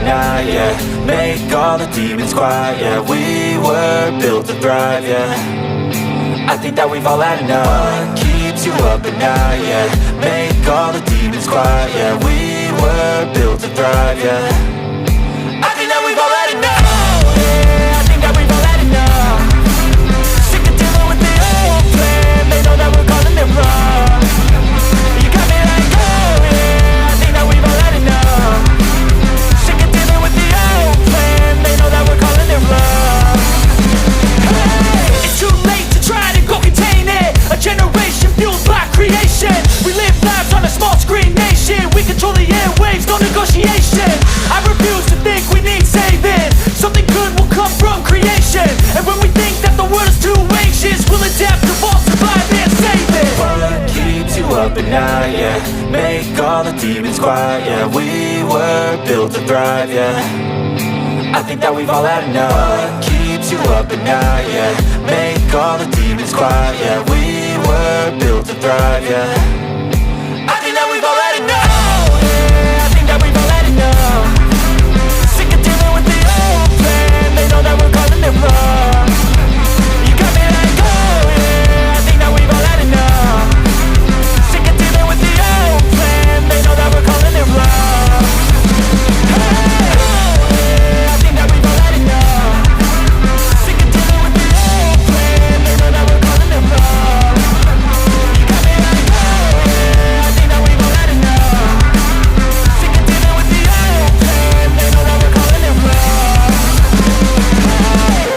night, yeah. Make all the demons quiet, yeah. We were built to thrive, yeah. I think that we've all had enough. What keeps you up at night, yeah. Make all the demons quiet, yeah. We were built to thrive, yeah. I think that we've all had enough. Yeah, I think that we've all had enough. Sick of dealing with the old plan. They know that we're calling it wrong. You got me like, oh yeah, I think that we've all had enough. Sick of dealing with the old plan. They know that we're calling it wrong. Hey, it's too late to try to go contain it. A generation fueled by creation. We live lives on a small screen nation. We control the airwaves, no negotiation. I refuse to think we need saving. Something good will come from creation. And when we think that the world is too anxious, we'll adapt, evolve, survive and save it. What keeps you up at night, yeah. Make all the demons quiet, yeah. We were built to thrive, yeah. I think that we've all had enough. What keeps you up at night, yeah. Make all the demons quiet, yeah. We were built to thrive, yeah.